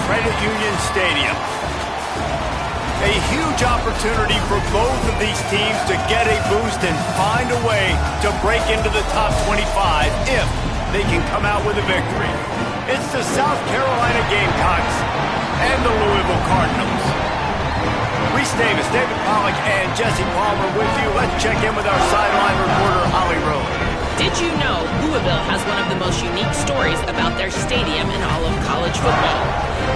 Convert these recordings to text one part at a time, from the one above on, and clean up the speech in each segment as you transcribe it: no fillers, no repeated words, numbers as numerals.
Credit Union Stadium. A huge opportunity for both of these teams to get a boost and find a way to break into the top 25 if they can come out with a victory. It's the South Carolina Gamecocks and the Louisville Cardinals. Reese Davis, David Pollack, and Jesse Palmer with you. Let's check in with our sideline reporter, Holly Rowe. Did you know Louisville has one of the most unique stories about their stadium in all of college football?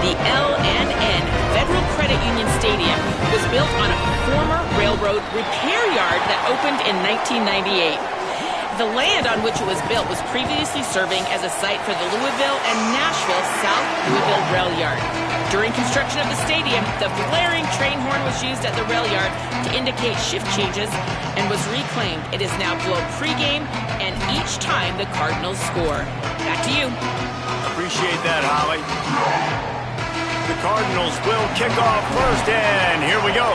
The L&N Federal Credit Union Stadium was built on a former railroad repair yard that opened in 1998. The land on which it was built was previously serving as a site for the Louisville and Nashville South Louisville Rail Yard. During construction of the stadium, the blaring train horn was used at the rail yard to indicate shift changes and was reclaimed. It is now blown pregame and each time the Cardinals score. Back to you. Appreciate that, Holly. The Cardinals will kick off first, and here we go.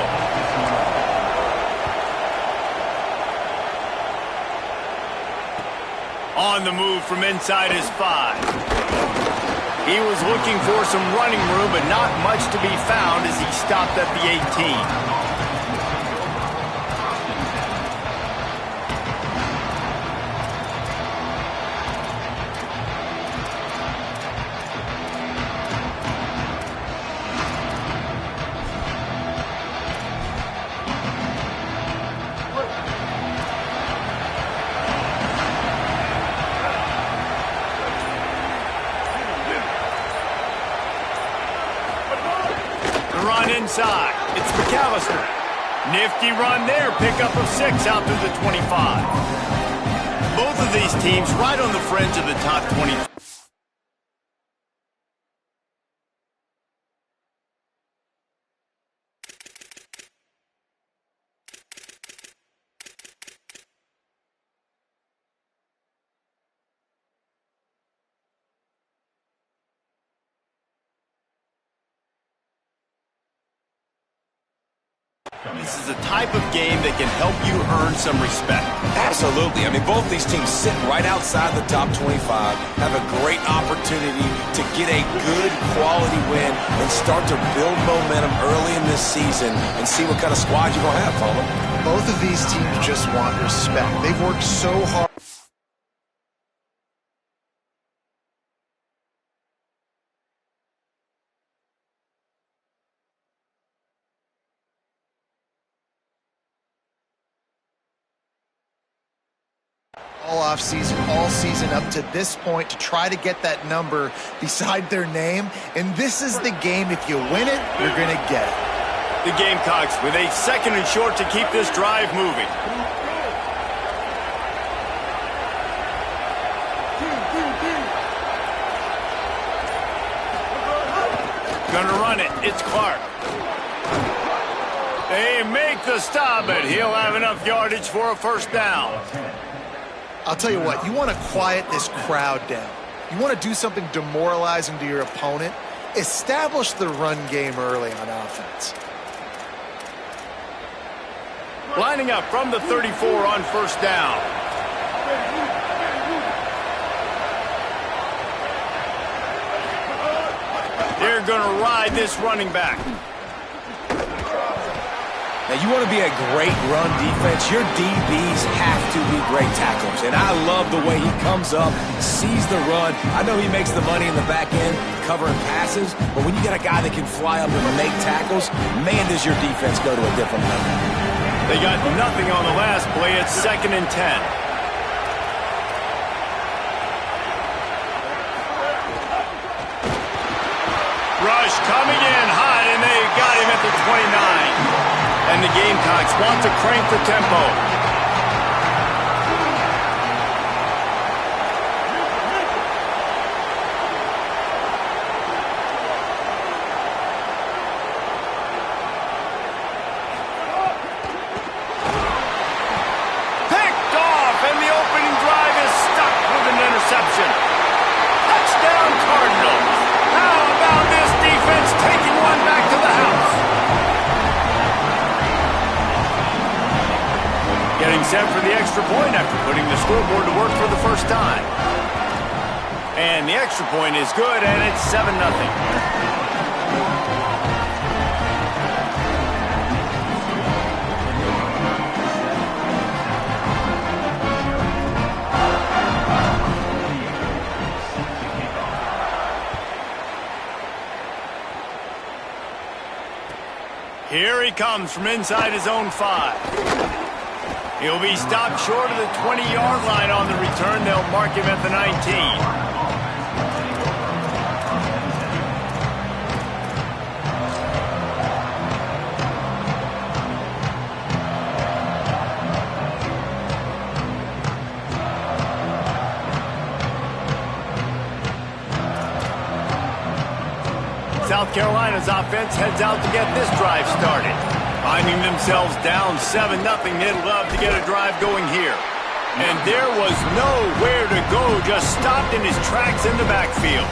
On the move from inside his 5. He was looking for some running room, but not much to be found as he stopped at the 18. Run inside. It's McAllister. Nifty run there. Pickup of 6 out to the 25. Both of these teams right on the fringe of the top 20. This is the type of game that can help you earn some respect. Absolutely. I mean, both these teams sitting right outside the top 25 have a great opportunity to get a good quality win and start to build momentum early in this season and see what kind of squad you're going to have, Palmer. Both of these teams just want respect. They've worked so hard. All season up to this point to try to get that number beside their name. And this is the game. If you win it, you're going to get it. The Gamecocks with a 2nd and short to keep this drive moving. Gonna run it. It's Clark. They make the stop, but he'll have enough yardage for a first down. I'll tell you what, you want to quiet this crowd down. You want to do something demoralizing to your opponent. Establish the run game early on offense. Lining up from the 34 on first down. They're going to ride this running back. Now, you want to be a great run defense, your DBs have to be great tacklers. And I love the way he comes up, sees the run. I know he makes the money in the back end covering passes, but when you got a guy that can fly up and make tackles, man, does your defense go to a different level. They got nothing on the last play. It's 2nd and 10. Rush coming in hot, and they got him at the 29. And the Gamecocks want to crank the tempo. Picked off, and the opening drive is stuck with an interception. Touchdown, Cardinals. How about this defense taking one back to the house? Getting set for the extra point after putting the scoreboard to work for the first time. And the extra point is good, and it's 7-0. comes from inside his own 5. He'll be stopped short of the 20-yard line on the return. They'll mark him at the 19. South Carolina's offense heads out to get this drive started. Finding themselves down 7-0, they'd love to get a drive going here. And there was nowhere to go, just stopped in his tracks in the backfield.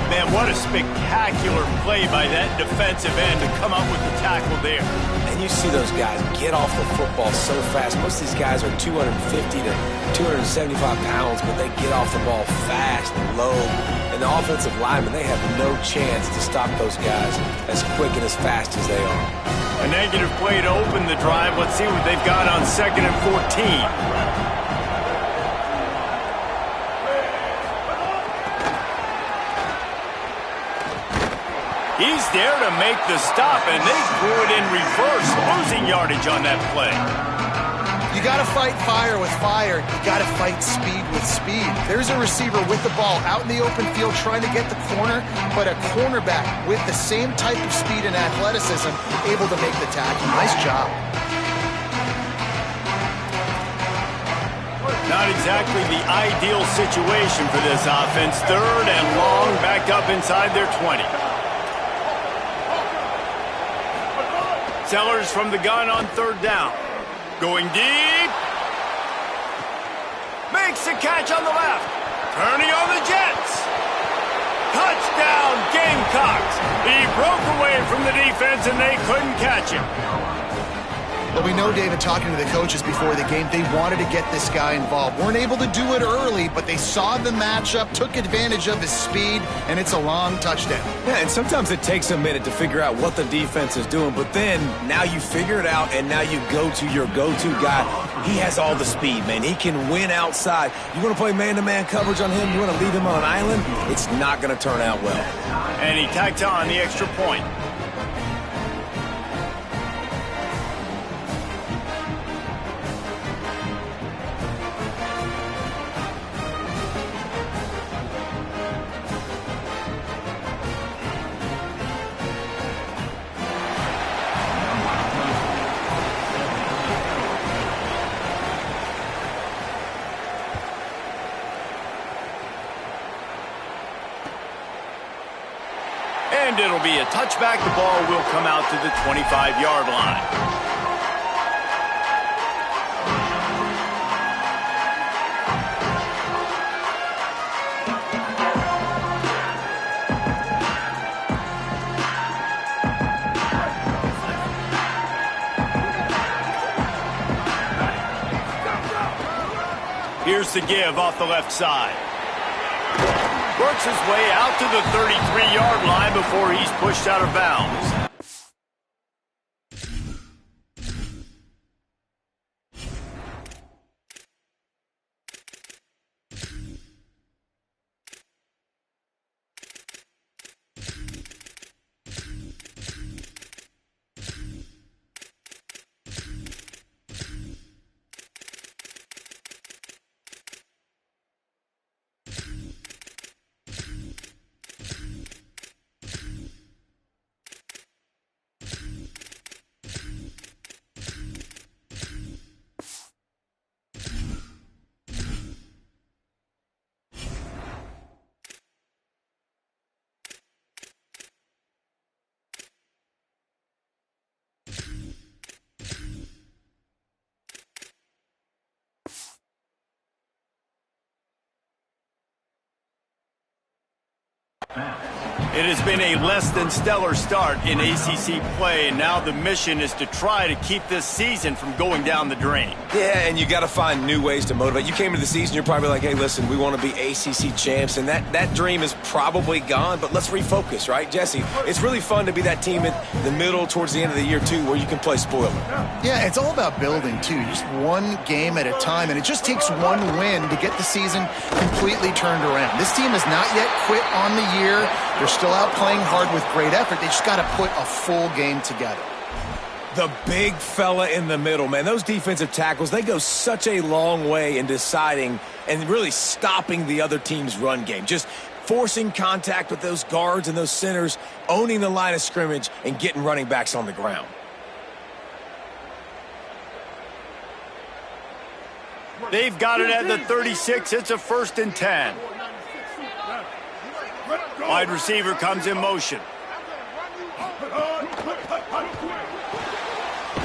Man, what a spectacular play by that defensive end to come up with the tackle there. And you see those guys get off the football so fast. Most of these guys are 250 to 275 pounds, but they get off the ball fast and low. And the offensive linemen, they have no chance to stop those guys as quick and as fast as they are. A negative play to open the drive. Let's see what they've got on 2nd and 14. He's there to make the stop, and they threw it in reverse, losing yardage on that play. You got to fight fire with fire. You got to fight speed with speed. There's a receiver with the ball out in the open field trying to get the corner, but a cornerback with the same type of speed and athleticism able to make the tackle. Nice job. Not exactly the ideal situation for this offense. 3rd and long, back up inside their 20. Sellers from the gun on 3rd down. Going deep. Makes the catch on the left. Turning on the Jets. Touchdown, Gamecocks. He broke away from the defense and they couldn't catch him. Well, we know, David, talking to the coaches before the game, they wanted to get this guy involved. Weren't able to do it early, but they saw the matchup, took advantage of his speed, and it's a long touchdown. Yeah, and sometimes it takes a minute to figure out what the defense is doing, but then now you figure it out, and now you go to your go-to guy. He has all the speed, man. He can win outside. You want to play man-to-man coverage on him? You want to leave him on an island? It's not going to turn out well. And he tacked on the extra point. And it'll be a touchback. The ball will come out to the 25-yard line. Here's the give off the left side. Works his way out to the 33-yard line before he's pushed out of bounds. It has been a less than stellar start in ACC play, and now the mission is to try to keep this season from going down the drain. Yeah, and you got to find new ways to motivate. You came into the season, you're probably like, hey, listen, we want to be ACC champs, and that dream is probably gone, but let's refocus, right, Jesse? It's really fun to be that team in the middle towards the end of the year, too, where you can play spoiler. Yeah, it's all about building, too. Just one game at a time, and it just takes one win to get the season completely turned around. This team has not yet quit on the year. They're still out playing hard with great effort. They just got to put a full game together. The big fella in the middle, man. Those defensive tackles, they go such a long way in deciding and really stopping the other team's run game. Just forcing contact with those guards and those centers, owning the line of scrimmage, and getting running backs on the ground. They've got it at the 36. It's a 1st and 10. Wide receiver comes in motion.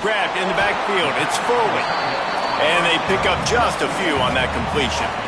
Grabbed in the backfield. It's Foley. And they pick up just a few on that completion.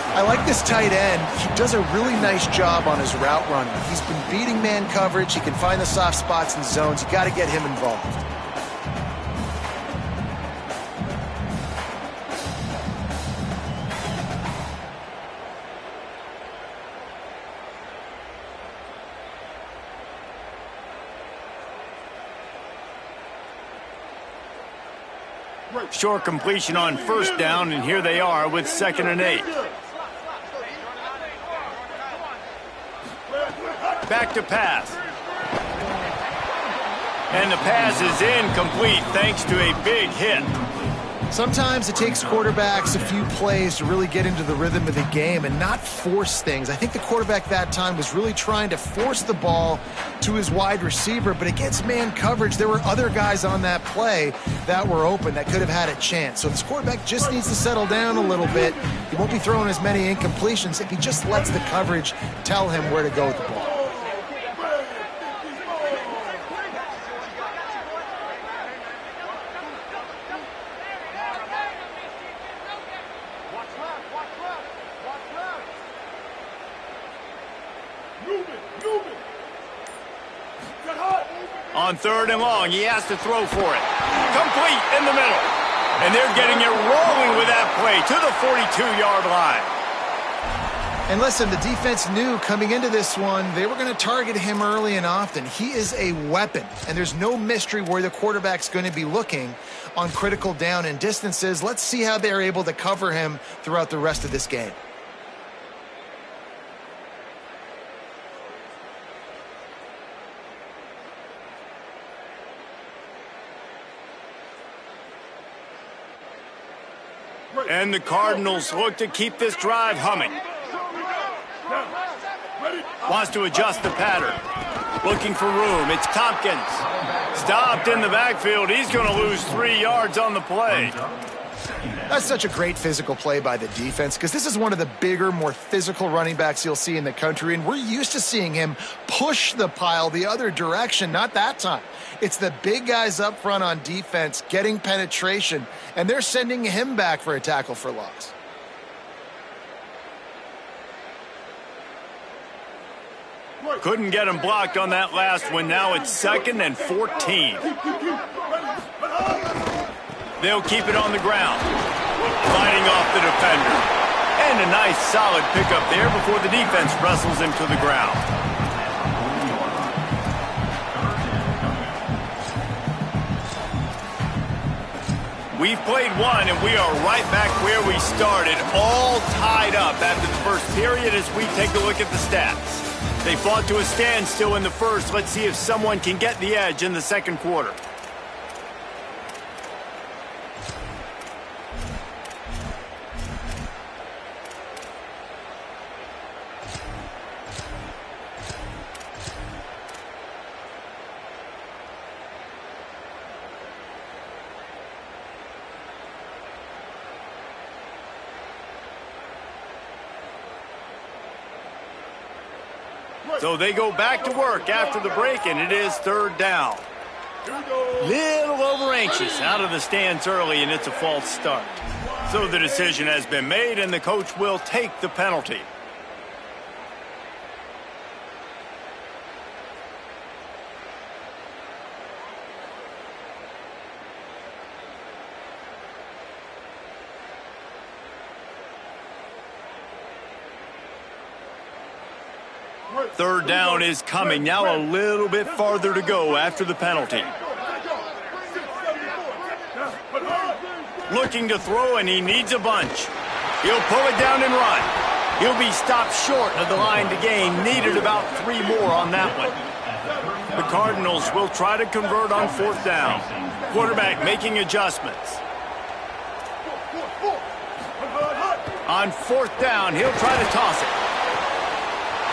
I like this tight end. He does a really nice job on his route running. He's been beating man coverage. He can find the soft spots and zones. You got to get him involved. Short completion on 1st down, and here they are with 2nd and 8. Back to pass. And the pass is incomplete thanks to a big hit. Sometimes it takes quarterbacks a few plays to really get into the rhythm of the game and not force things. I think the quarterback that time was really trying to force the ball to his wide receiver, but against man coverage, there were other guys on that play that were open that could have had a chance. So this quarterback just needs to settle down a little bit. He won't be throwing as many incompletions if he just lets the coverage tell him where to go with the ball. On 3rd and long, he has to throw for it. Complete in the middle. And they're getting it rolling with that play to the 42-yard line. And listen, the defense knew coming into this one, they were going to target him early and often. He is a weapon, and there's no mystery where the quarterback's going to be looking on critical down and distances. Let's see how they're able to cover him throughout the rest of this game. And the Cardinals look to keep this drive humming. Wants to adjust the pattern. Looking for room. It's Tompkins. Stopped in the backfield. He's going to lose 3 yards on the play. That's such a great physical play by the defense because this is one of the bigger, more physical running backs you'll see in the country, and we're used to seeing him push the pile the other direction. Not that time. It's the big guys up front on defense getting penetration, and they're sending him back for a tackle for loss. Couldn't get him blocked on that last one. Now it's 2nd and 14. They'll keep it on the ground. Fighting off the defender. And a nice solid pickup there before the defense wrestles him to the ground. We've played one, and we are right back where we started, all tied up after the first period as we take a look at the stats. They fought to a standstill in the first. Let's see if someone can get the edge in the second quarter. So they go back to work after the break, and it is third down. Little over anxious out of the stands early, and it's a false start. So the decision has been made, and the coach will take the penalty. Third down is coming. Now a little bit farther to go after the penalty. Looking to throw, and he needs a bunch. He'll pull it down and run. He'll be stopped short of the line to gain. Needed about 3 more on that one. The Cardinals will try to convert on fourth down. Quarterback making adjustments. On fourth down, he'll try to toss it.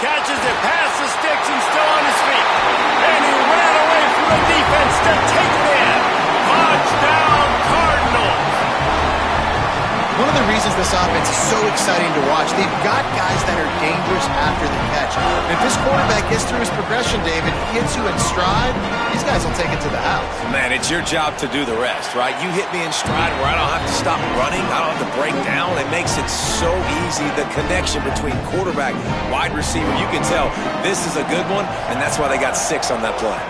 Catches it past the sticks and still on his feet. And he ran away from the defense to take it in. Touchdown, Cardinals. One of the reasons this offense is so exciting to watch, they've got guys that are dangerous after the catch. And if this quarterback gets through his progression, David, gets you in stride, these guys will take it to the house. Man, it's your job to do the rest, right? You hit me in stride where I don't have to stop running. I don't have to break down. It makes it so easy. The connection between quarterback, wide receiver, you can tell this is a good one, and that's why they got 6 on that play.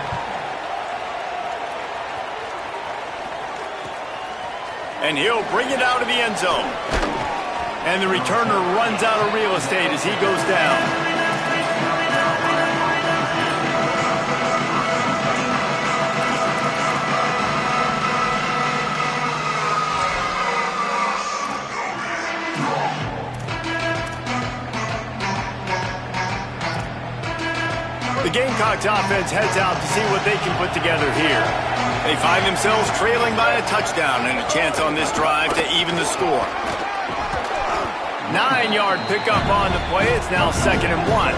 And he'll bring it out of the end zone. And the returner runs out of real estate as he goes down. The Gamecocks offense heads out to see what they can put together here. They find themselves trailing by a touchdown and a chance on this drive to even the score. 9-yard pickup on the play. It's now 2nd and 1.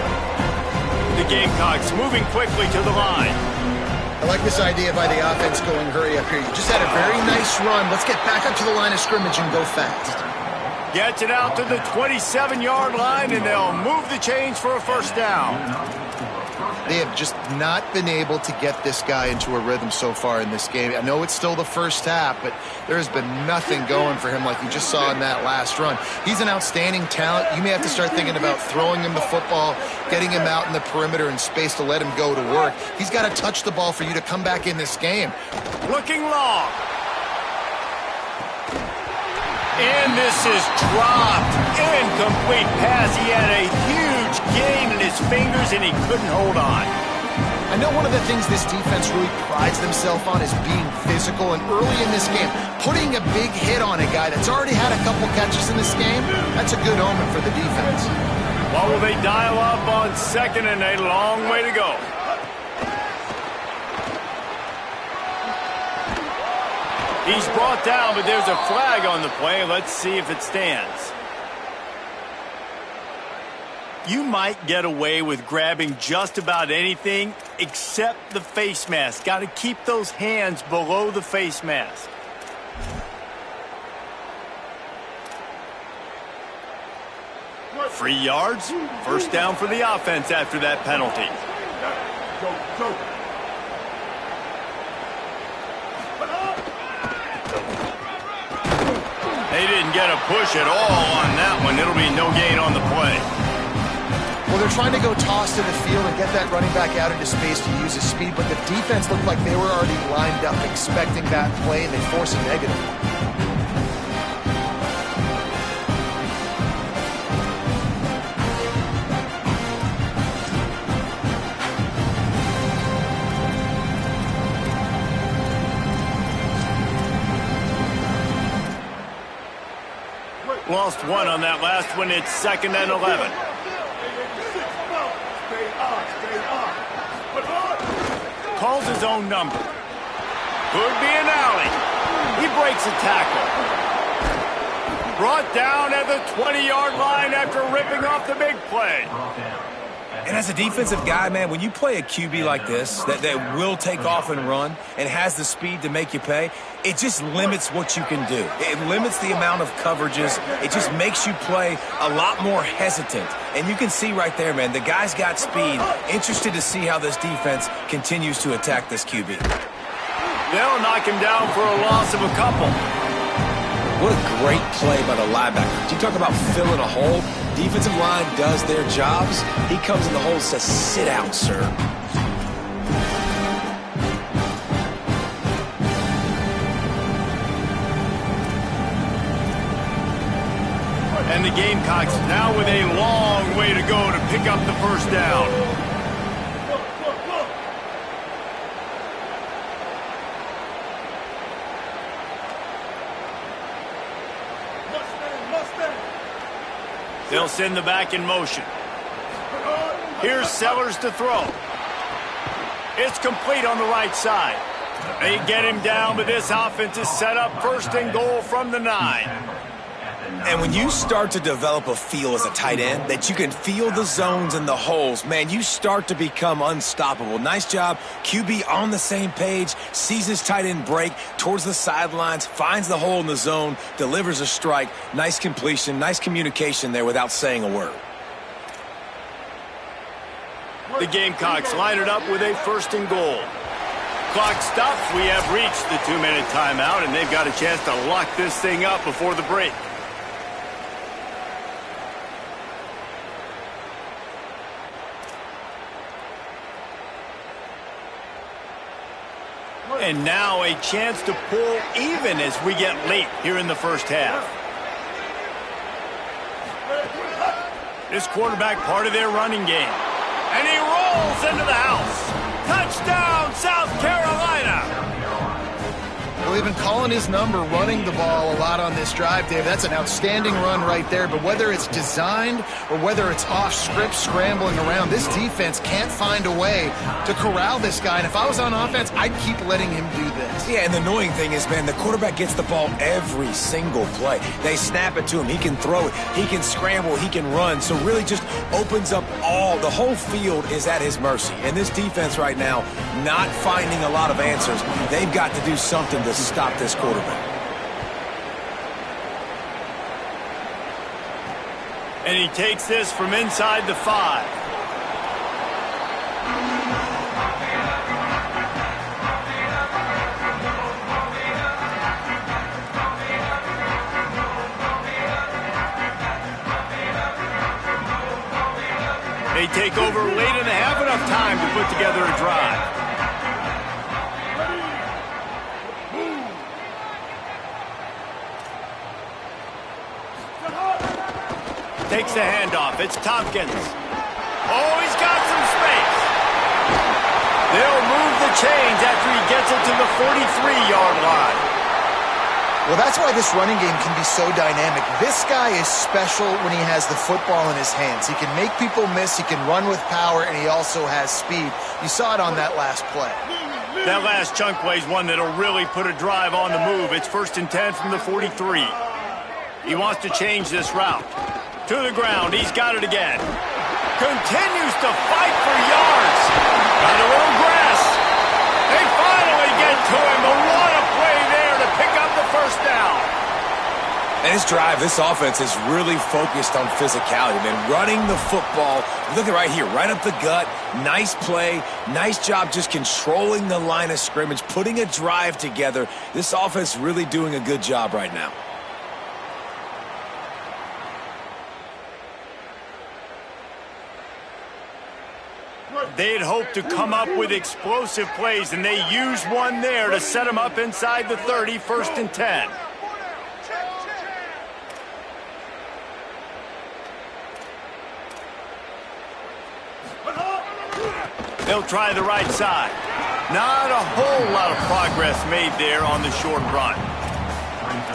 The Gamecocks moving quickly to the line. I like this idea by the offense going hurry up here. You just had a very nice run. Let's get back up to the line of scrimmage and go fast. Gets it out to the 27-yard line, and they'll move the chains for a first down. They have just not been able to get this guy into a rhythm so far in this game. I know it's still the first half, but there has been nothing going for him like you just saw in that last run. He's an outstanding talent. You may have to start thinking about throwing him the football, getting him out in the perimeter in space to let him go to work. He's got to touch the ball for you to come back in this game. Looking long. And this is dropped. Incomplete pass. He had a huge gain in his fingers, and he couldn't hold on. I know one of the things this defense really prides themselves on is being physical, and early in this game, putting a big hit on a guy that's already had a couple catches in this game, that's a good omen for the defense. What will they dial up on 2nd and a long way to go? He's brought down, but there's a flag on the play. Let's see if it stands. You might get away with grabbing just about anything except the face mask. Got to keep those hands below the face mask. Free yards. First down for the offense after that penalty. They didn't get a push at all on that one. It'll be no gain on the play. Well, they're trying to go toss to the field and get that running back out into space to use his speed, but the defense looked like they were already lined up expecting that play, and they force a negative. Lost one on that last one. It's 2nd and 11. Calls his own number. Could be an alley. He breaks a tackle. Brought down at the 20-yard line after ripping off the big play. And as a defensive guy, man, when you play a QB like this that will take off and run and has the speed to make you pay, it just limits what you can do. It limits the amount of coverages. It just makes you play a lot more hesitant. And you can see right there, man, the guy's got speed. Interested to see how this defense continues to attack this QB. They'll knock him down for a loss of a couple. What a great play by the linebacker. You talk about filling a hole. Defensive line does their jobs. He comes in the hole and says, sit down, sir. And the Gamecocks now with a long way to go to pick up the first down. They'll send the back in motion. Here's Sellers to throw. It's complete on the right side. They get him down, but this offense is set up first and goal from the 9. And when you start to develop a feel as a tight end that you can feel the zones and the holes, man, you start to become unstoppable. Nice job. QB on the same page, sees his tight end break towards the sidelines, finds the hole in the zone, delivers a strike. Nice completion, nice communication there without saying a word. The Gamecocks line it up with a first and goal. Clock stops. We have reached the 2-minute timeout, and they've got a chance to lock this thing up before the break. And now a chance to pull even as we get late here in the first half. This quarterback part of their running game. And he rolls into the house. Touchdown, South Carolina. Well, they've been calling his number, running the ball a lot on this drive, Dave. That's an outstanding run right there. But whether it's designed or whether it's off script, scrambling around, this defense can't find a way to corral this guy. And if I was on offense, I'd keep letting him do this. Yeah, and the annoying thing is, man, the quarterback gets the ball every single play. They snap it to him. He can throw it. He can scramble. He can run. So really just opens up the whole field is at his mercy. And this defense right now, not finding a lot of answers. They've got to do something to stop this quarterback. And he takes this from inside the 5. They take over late and they have enough time to put together a drive. Takes the handoff. It's Tompkins. Oh, he's got some space. They'll move the chains after he gets it to the 43-yard line. Well, that's why this running game can be so dynamic. This guy is special when he has the football in his hands. He can make people miss, he can run with power, and he also has speed. You saw it on that last play. That last chunk play is one that'll really put a drive on the move. It's 1st and 10 from the 43. He wants to change this route. To the ground, he's got it again. Continues to fight for yards. Got a little grass. They finally get to him, but what a play there to pick up the first down. And this drive, this offense is really focused on physicality, man. Running the football. Look at right here, right up the gut. Nice play. Nice job just controlling the line of scrimmage, putting a drive together. This offense really doing a good job right now. They'd hoped to come up with explosive plays, and they used one there to set them up inside the 30, 1st and 10. They'll try the right side. Not a whole lot of progress made there on the short run.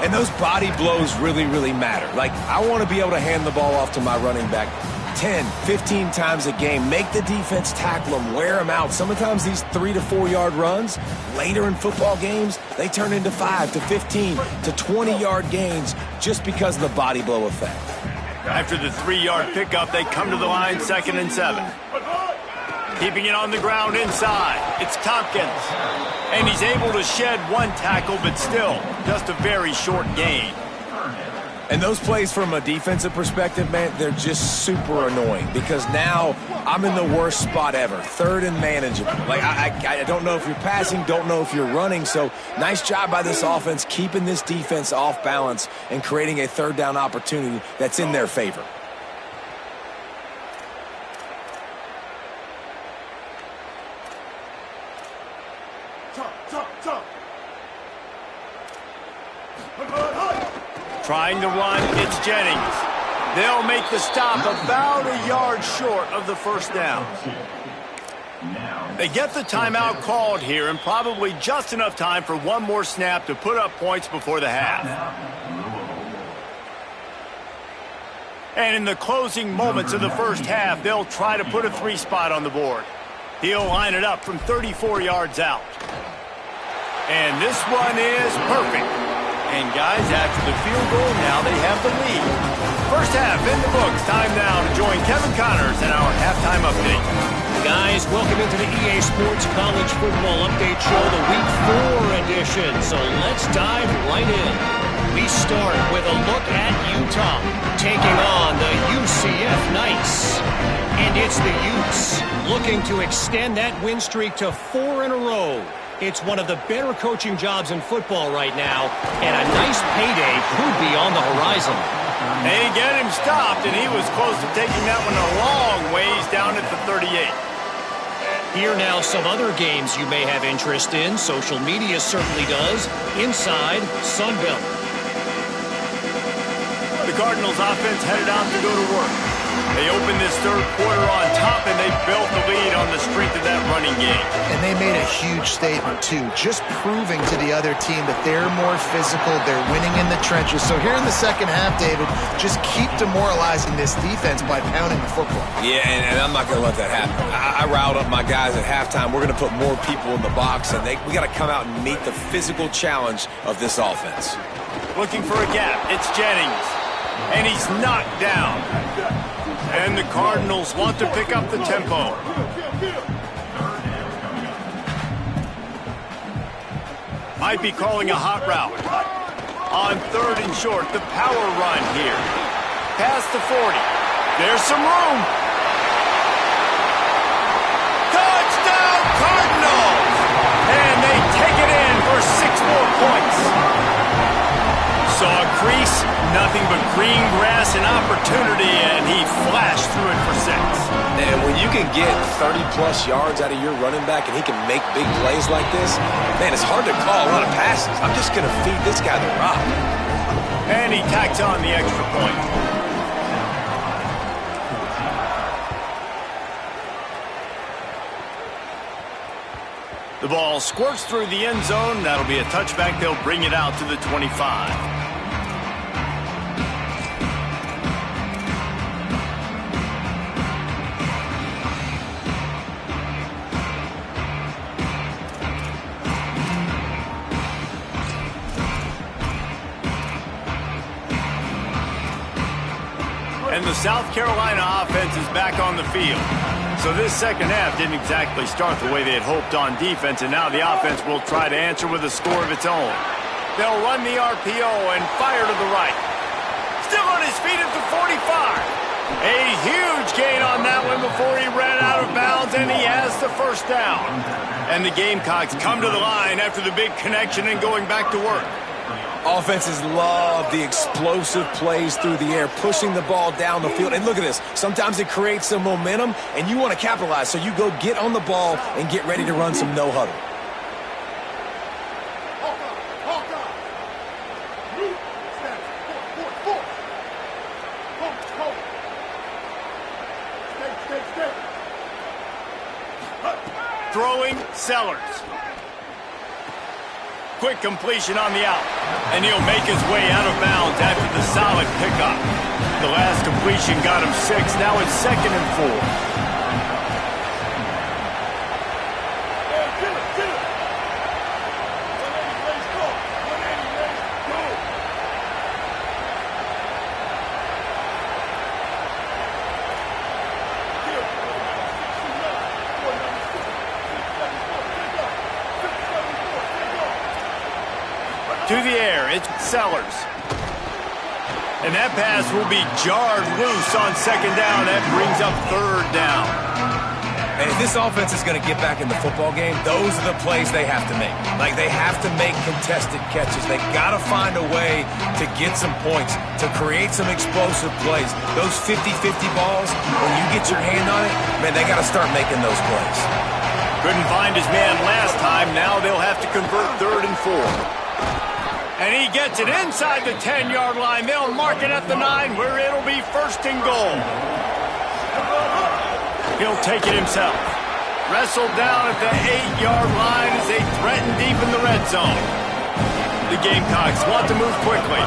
And those body blows really, really matter. Like, I want to be able to hand the ball off to my running back 10, 15 times a game. Make the defense tackle them, wear them out. Sometimes these 3 to 4 yard runs, later in football games, they turn into 5 to 15 to 20 yard gains just because of the body blow effect. After the 3-yard pickup, they come to the line 2nd and 7. Keeping it on the ground inside. It's Tompkins. And he's able to shed one tackle, but still just a very short gain. And those plays from a defensive perspective, man, they're just super annoying because now I'm in the worst spot ever. Third and manageable. Like, I don't know if you're passing, don't know if you're running. So nice job by this offense keeping this defense off balance and creating a third down opportunity that's in their favor. Trying to run, it's Jennings. They'll make the stop about a yard short of the first down. They get the timeout called here and probably just enough time for one more snap to put up points before the half. And in the closing moments of the first half, they'll try to put a 3 spot on the board. He'll line it up from 34 yards out. And this one is perfect. And guys, after the field goal, now they have the lead. First half in the books. Time now to join Kevin Connors in our halftime update. Guys, welcome into the EA Sports College Football Update Show, the Week 4 edition. So let's dive right in. We start with a look at Utah taking on the UCF Knights. And it's the Utes looking to extend that win streak to 4 in a row. It's one of the better coaching jobs in football right now, and a nice payday could be on the horizon. They get him stopped, and he was close to taking that one a long ways down at the 38. Here now some other games you may have interest in. Social media certainly does. Inside Sunbelt. The Cardinals offense headed out to go to work. They opened this third quarter on top, and they built the lead on the strength of that running game. And they made a huge statement, too, just proving to the other team that they're more physical, they're winning in the trenches. So here in the second half, David, just keep demoralizing this defense by pounding the football. Yeah, and I'm not going to let that happen. I riled up my guys at halftime. We're going to put more people in the box, and we got to come out and meet the physical challenge of this offense. Looking for a gap. It's Jennings. And he's knocked down. And the Cardinals want to pick up the tempo. Might be calling a hot route. On 3rd and short, the power run here. Past the 40. There's some room. Touchdown, Cardinals! And they take it in for 6 more points. Saw a crease, nothing but green grass and opportunity, and he flashed through it for 6. And when you can get 30-plus yards out of your running back and he can make big plays like this, man, it's hard to call a lot of passes. I'm just going to feed this guy the rock. And he tacks on the extra point. The ball squirts through the end zone. That'll be a touchback. They'll bring it out to the 25. And the South Carolina offense is back on the field. So this second half didn't exactly start the way they had hoped on defense, and now the offense will try to answer with a score of its own. They'll run the RPO and fire to the right. Still on his feet at the 45. A huge gain on that one before he ran out of bounds, and he has the first down. And the Gamecocks come to the line after the big connection and going back to work. Offenses love the explosive plays through the air, pushing the ball down the field. And look at this. Sometimes it creates some momentum, and you want to capitalize. So you go get on the ball and get ready to run some no-huddle. Throwing Sellers. Quick completion on the out. And he'll make his way out of bounds after the solid pickup. The last completion got him 6. Now it's 2nd and 4. To the air, it's Sellers. And that pass will be jarred loose on second down. That brings up third down. And if this offense is going to get back in the football game, those are the plays they have to make. Like, they have to make contested catches. They got to find a way to get some points, to create some explosive plays. Those 50-50 balls, when you get your hand on it, man, they got to start making those plays. Couldn't find his man last time. Now they'll have to convert 3rd and 4. And he gets it inside the 10-yard line. They'll mark it at the 9, where it'll be 1st and goal. He'll take it himself. Wrestled down at the 8-yard line as they threaten deep in the red zone. The Gamecocks want to move quickly.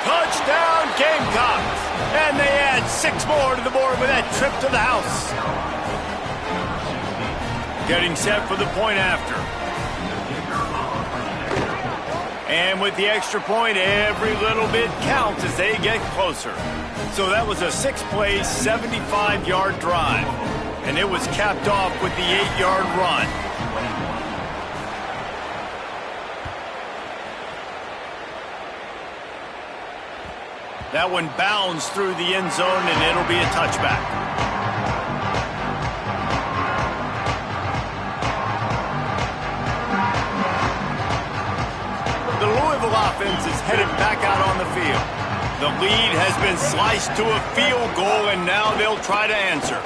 Touchdown, Gamecocks! And they add 6 more to the board with that trip to the house. Getting set for the point after. And with the extra point, every little bit counts as they get closer. So that was a 6-play, 75-yard drive. And it was capped off with the 8-yard run. That one bounds through the end zone, and it'll be a touchback. The Louisville offense is headed back out on the field. The lead has been sliced to a field goal, and now they'll try to answer.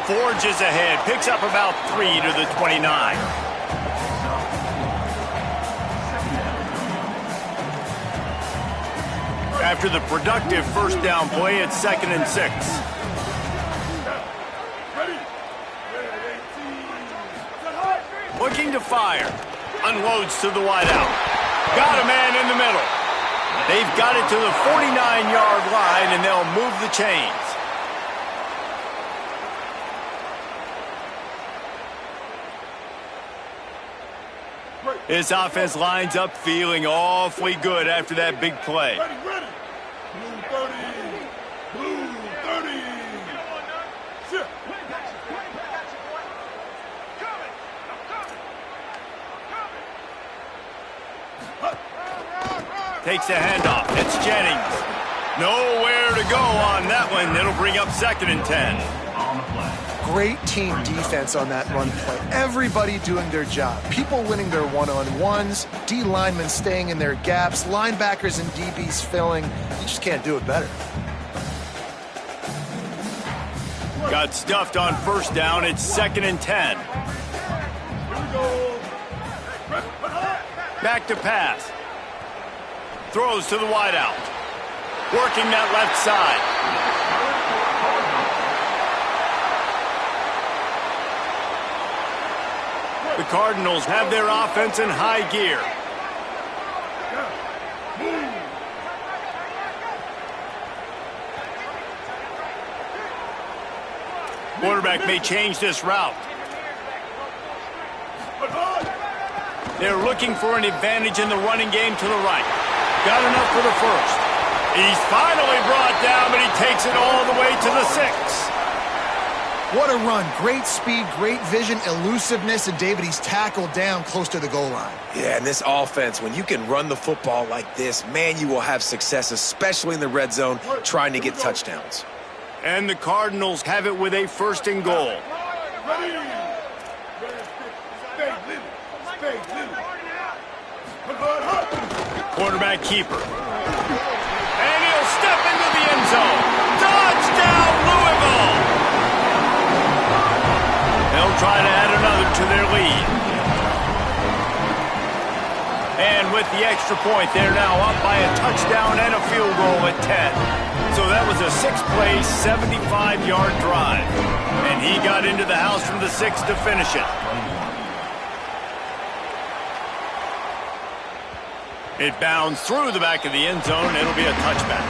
Forges ahead, picks up about 3 to the 29. After the productive first down play, it's 2nd and 6. Looking to fire. Unloads to the wideout. Got a man in the middle. They've got it to the 49-yard line, and they'll move the chains. This offense lines up feeling awfully good after that big play. Ready. Blue 30. Blue 30. Sit. Takes the handoff. It's Jennings. Nowhere to go on that one. It'll bring up 2nd and 10. Great team defense on that run play. Everybody doing their job. People winning their one-on-ones, D linemen staying in their gaps, linebackers and DBs filling. You just can't do it better. Got stuffed on first down. It's 2nd and 10. Back to pass. Throws to the wideout. Working that left side. The Cardinals have their offense in high gear. Quarterback may change this route. They're looking for an advantage in the running game to the right. Got enough for the first. He's finally brought down, but he takes it all the way to the 6. What a run. Great speed, great vision, elusiveness, and David, he's tackled down close to the goal line. Yeah, and this offense, when you can run the football like this, man, you will have success, especially in the red zone, trying to get touchdowns. And the Cardinals have it with a 1st and goal. Quarterback keeper. And he'll step into the end zone. Touchdown, Louisville! They'll try to add another to their lead. And with the extra point, they're now up by a touchdown and a field goal at 10. So that was a 6-play, 75-yard drive. And he got into the house from the 6 to finish it. It bounds through the back of the end zone. It'll be a touchback.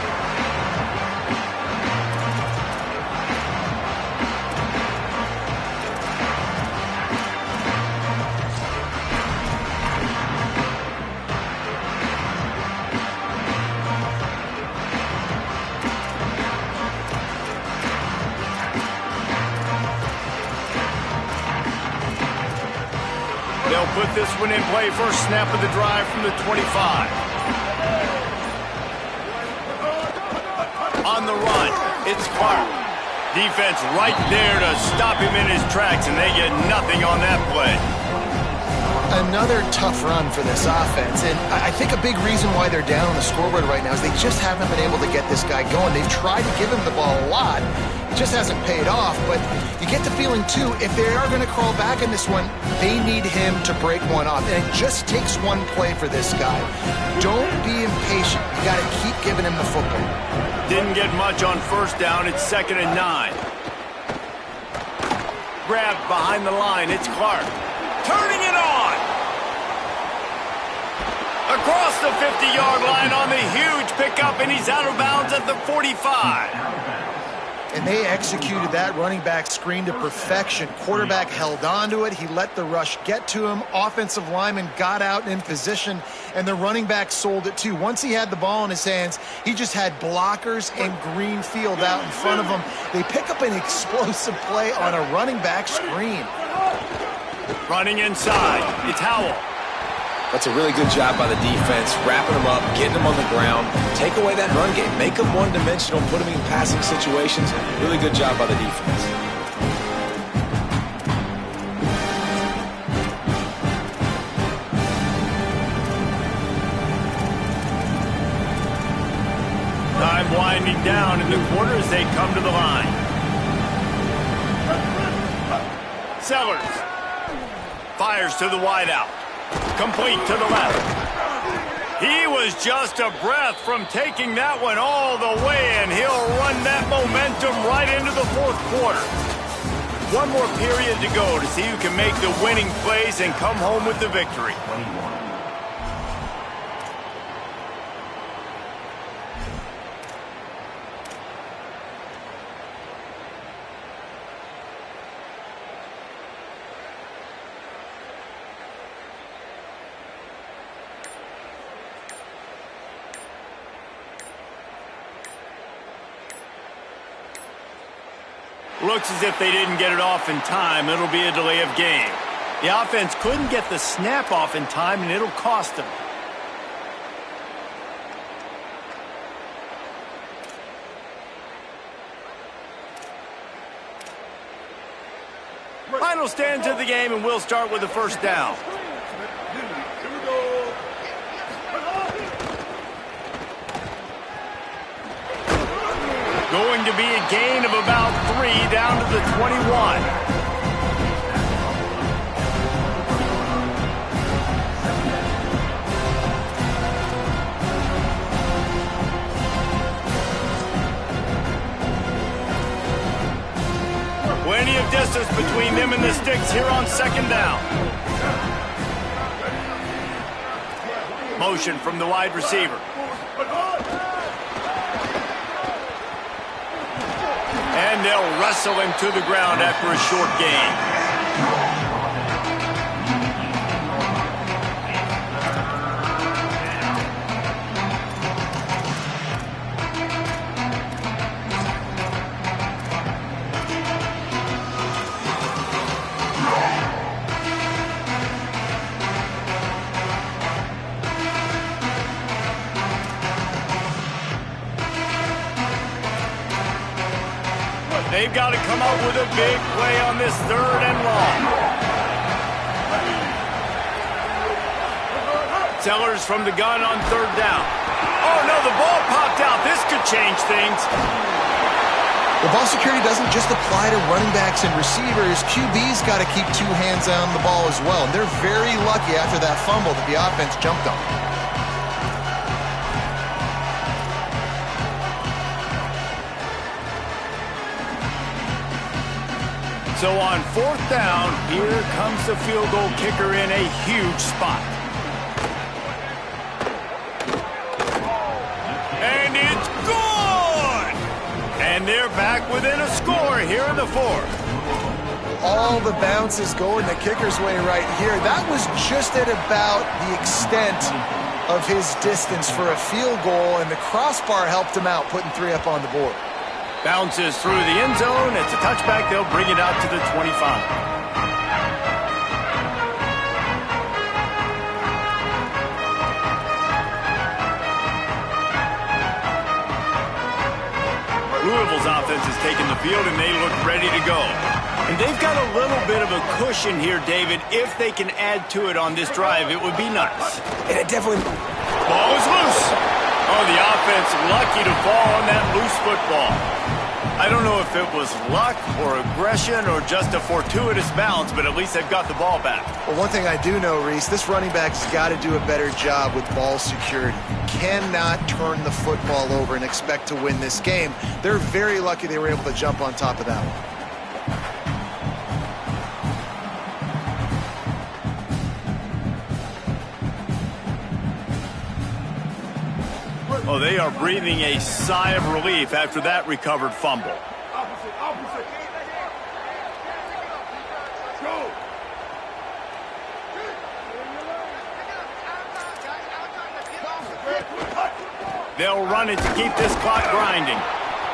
They'll put this one in play. First snap of the drive from the 25. On the run, it's Clark. Defense right there to stop him in his tracks, and they get nothing on that play. Another tough run for this offense, and I think a big reason why they're down on the scoreboard right now is they just haven't been able to get this guy going. They've tried to give him the ball a lot. It just hasn't paid off, but you get the feeling, too, if they are going to crawl back in this one, they need him to break one off, and it just takes one play for this guy. Don't be impatient. You got to keep giving him the football. Didn't get much on first down. It's 2nd and 9. Grabbed behind the line. It's Clark. Turning it on. Across the 50-yard line on the huge pickup, and he's out of bounds at the 45. And they executed that running back screen to perfection. Quarterback held on to it. He let the rush get to him. Offensive lineman got out in position, and the running back sold it too. Once he had the ball in his hands, he just had blockers and green field out in front of him. They pick up an explosive play on a running back screen. Running inside, it's Howell. That's a really good job by the defense, wrapping them up, getting them on the ground. Take away that run game. Make them one-dimensional, put them in passing situations. Really good job by the defense. Time winding down in the quarter as they come to the line. Sellers fires to the wideout. Complete to the left. He was just a breath from taking that one all the way, and he'll run that momentum right into the fourth quarter. One more period to go to see who can make the winning plays and come home with the victory. Looks as if they didn't get it off in time. It'll be a delay of game. The offense couldn't get the snap off in time, and it'll cost them. Final stands of the game, and we'll start with the first down. Going to be a gain of about 3 down to the 21. Plenty of distance between them and the sticks here on 2nd down. Motion from the wide receiver. And they'll wrestle him to the ground after a short gain. They've got to come up with a big play on this 3rd and long. Sellers from the gun on 3rd down. Oh, no, the ball popped out. This could change things. The ball security doesn't just apply to running backs and receivers. QB's got to keep 2 hands on the ball as well. And they're very lucky after that fumble that the offense jumped on. So on 4th down, here comes the field goal kicker in a huge spot. And it's good! And they're back within a score here in the 4th. All the bounces going the kicker's way right here. That was just at about the extent of his distance for a field goal, and the crossbar helped him out, putting 3 up on the board. Bounces through the end zone. It's a touchback. They'll bring it out to the 25. Louisville's offense has taken the field, and they look ready to go. And they've got a little bit of a cushion here, David. If they can add to it on this drive, it would be nice. And it definitely... Ball is loose. Oh, the offense lucky to fall on that loose football. I don't know if it was luck or aggression or just a fortuitous bounce, but at least they've got the ball back. Well, one thing I do know, Reese, this running back's got to do a better job with ball security. You cannot turn the football over and expect to win this game. They're very lucky they were able to jump on top of that one. Oh, they are breathing a sigh of relief after that recovered fumble. Opposite. Go. They'll run it to keep this clock grinding.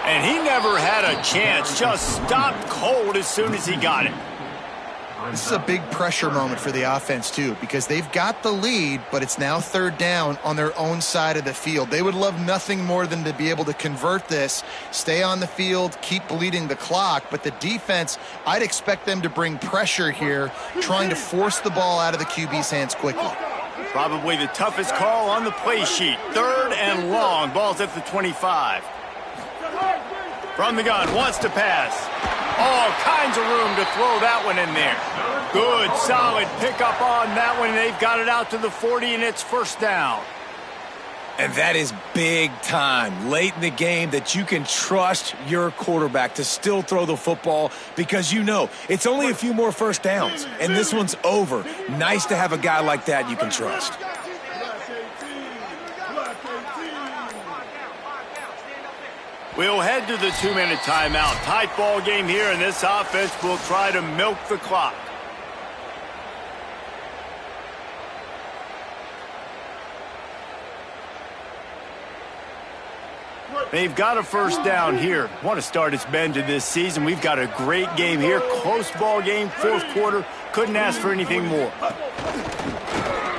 And he never had a chance, just stopped cold as soon as he got it. This is a big pressure moment for the offense, too, because they've got the lead, but it's now third down on their own side of the field. They would love nothing more than to be able to convert this, stay on the field, keep bleeding the clock. But the defense, I'd expect them to bring pressure here, trying to force the ball out of the QB's hands quickly. Probably the toughest call on the play sheet. Third and long. Ball's at the 25. From the gun, wants to pass. All kinds of room to throw that one in there. Good, solid pickup on that one. They've got it out to the 40, and it's first down. And that is big time, late in the game, that you can trust your quarterback to still throw the football because you know it's only a few more first downs, and this one's over. Nice to have a guy like that you can trust. We'll head to the 2-minute timeout. Tight ball game here, and this offense will try to milk the clock. They've got a first down here. What a start it's been to this season. We've got a great game here. Close ball game, fourth quarter. Couldn't ask for anything more.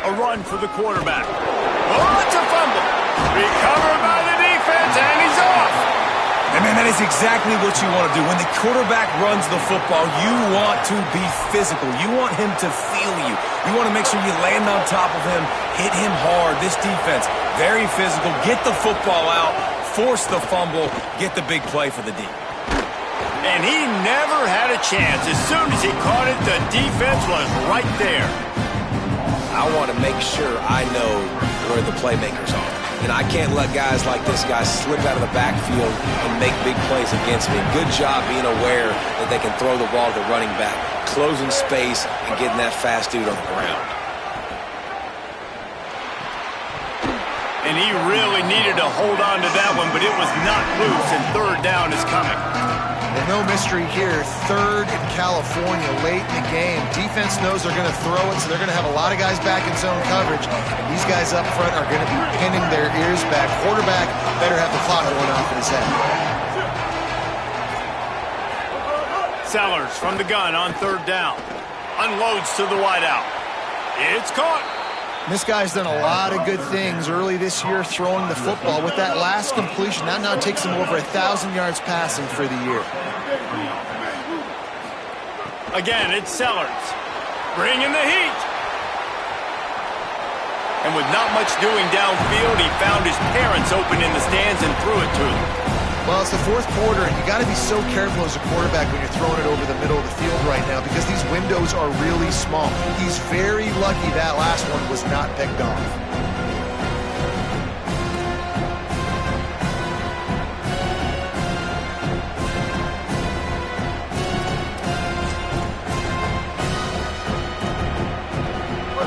A run for the quarterback. Oh, it's a fumble. Recovered by the defense, and he's off. And man, that is exactly what you want to do. When the quarterback runs the football, you want to be physical. You want him to feel you. You want to make sure you land on top of him, hit him hard. This defense, very physical. Get the football out, force the fumble, get the big play for the D. And he never had a chance. As soon as he caught it, the defense was right there. I want to make sure I know where the playmakers are. And I can't let guys like this guy slip out of the backfield and make big plays against me. Good job being aware that they can throw the ball to the running back, closing space and getting that fast dude on the ground. And he really needed to hold on to that one, but it was not loose, and third down is coming. Well, no mystery here. Third in California, late in the game. Defense knows they're going to throw it, so they're going to have a lot of guys back in zone coverage. And these guys up front are going to be pinning their ears back. Quarterback better have the clock going off in his head. Sellers from the gun on third down. Unloads to the wideout. It's caught. This guy's done a lot of good things early this year throwing the football. With that last completion, that now takes him over 1,000 yards passing for the year. Again, it's Sellers. Bringing the heat. And with not much doing downfield, he found his parents open in the stands and threw it to them. Well, it's the fourth quarter, and you got to be so careful as a quarterback when you're throwing it over the middle of the field right now because these windows are really small. He's very lucky that last one was not picked off.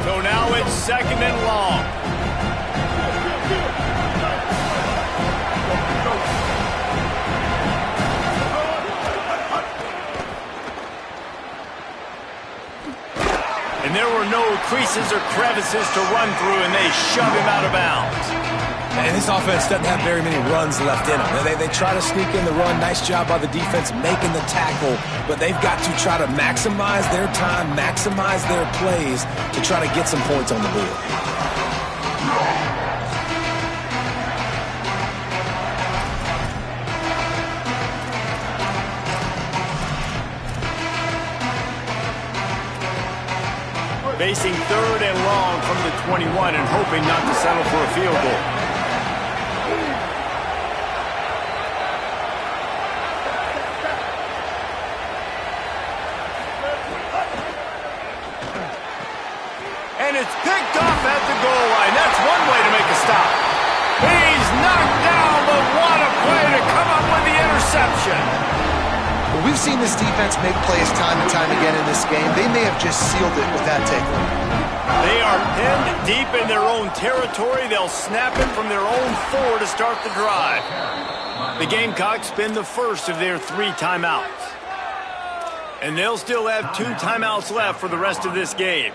So now it's second and long. And there were no creases or crevices to run through, and they shove him out of bounds. And this offense doesn't have very many runs left in them. They try to sneak in the run. Nice job by the defense making the tackle, but they've got to try to maximize their time, maximize their plays to try to get some points on the board. Facing 3rd and long from the 21 and hoping not to settle for a field goal. And it's picked off at the goal line. That's one way to make a stop. He's knocked down, but what a play to come up with the interception. Well, we've seen this defense make plays time and time again in this game. They may have just sealed it with that takeaway. They are pinned deep in their own territory. They'll snap it from their own 4 to start the drive. The Gamecocks spend the first of their 3 timeouts. And they'll still have 2 timeouts left for the rest of this game.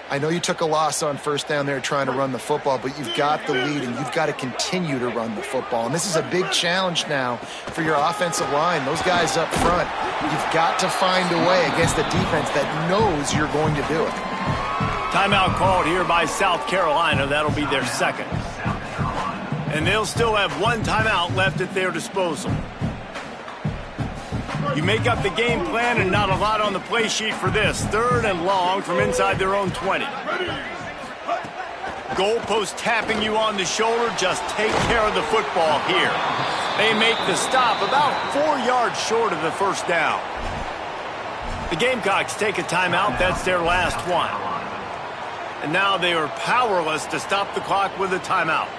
I know you took a loss on first down there trying to run the football, but you've got the lead and you've got to continue to run the football. And this is a big challenge now for your offensive line. Those guys up front, you've got to find a way against a defense that knows you're going to do it. Timeout called here by South Carolina. That'll be their second. And they'll still have 1 timeout left at their disposal. You make up the game plan and not a lot on the play sheet for this. 3rd and long from inside their own 20. Goalpost tapping you on the shoulder. Just take care of the football here. They make the stop about 4 yards short of the first down. The Gamecocks take a timeout. That's their last one. And now they are powerless to stop the clock with a timeout.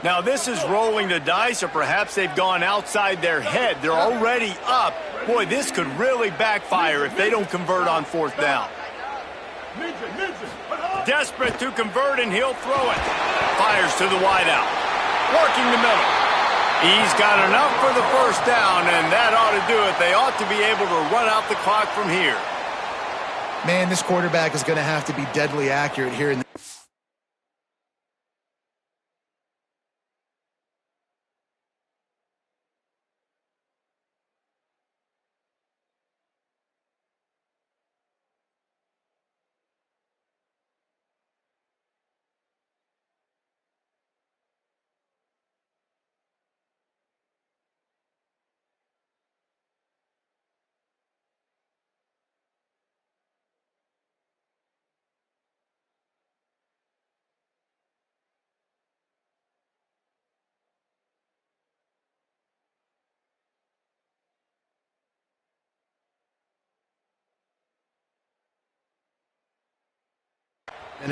Now this is rolling the dice, or perhaps they've gone outside their head. They're already up. Boy, this could really backfire if they don't convert on 4th down. Desperate to convert, and he'll throw it. Fires to the wideout. Working the middle. He's got enough for the first down, and that ought to do it. They ought to be able to run out the clock from here. Man, this quarterback is going to have to be deadly accurate here in the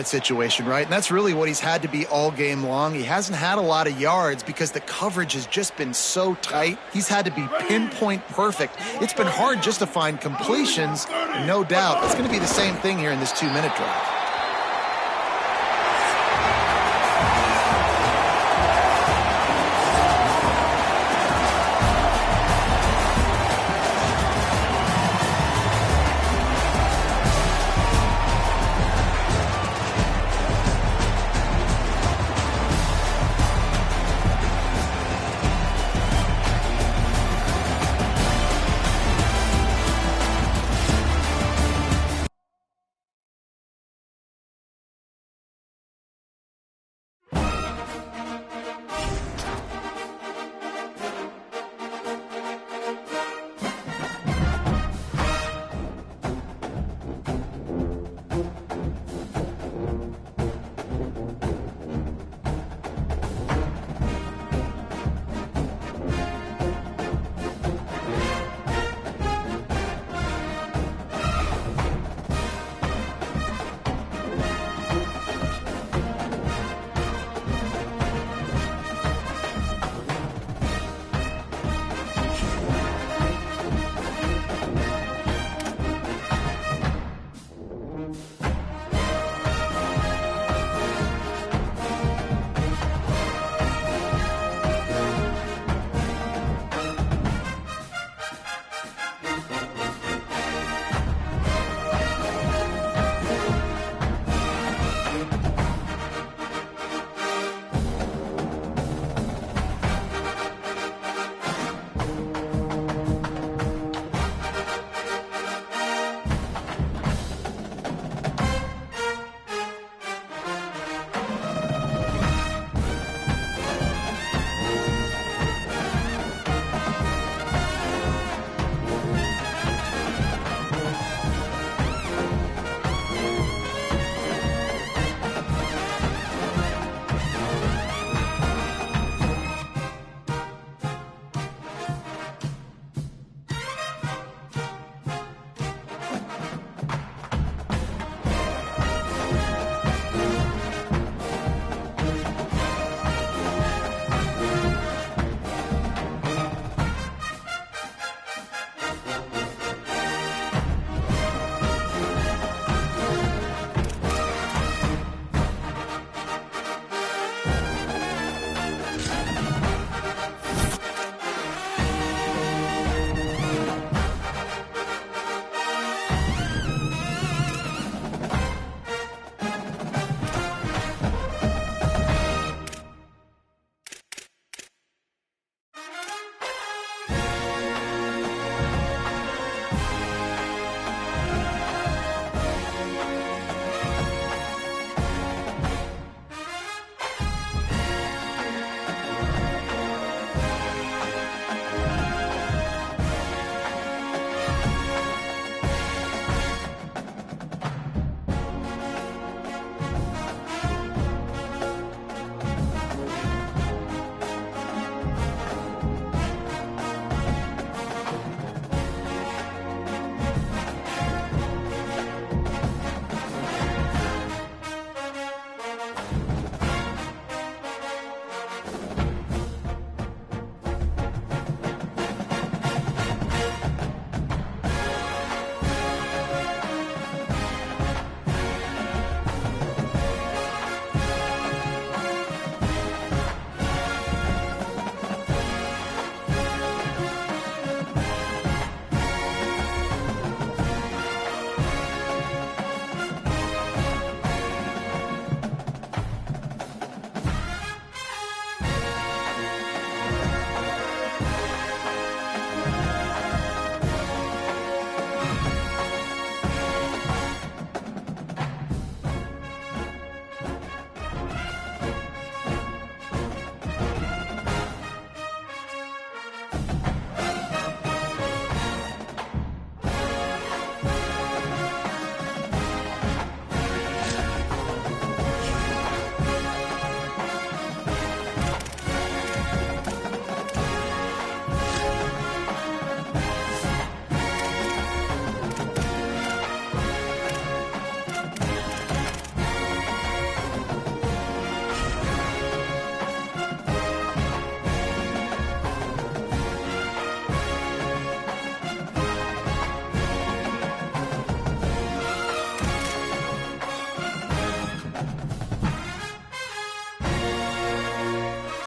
situation, right? And that's really what he's had to be all game long. He hasn't had a lot of yards because the coverage has just been so tight. He's had to be pinpoint perfect. It's been hard just to find completions, no doubt. It's going to be the same thing here in this 2-minute drive.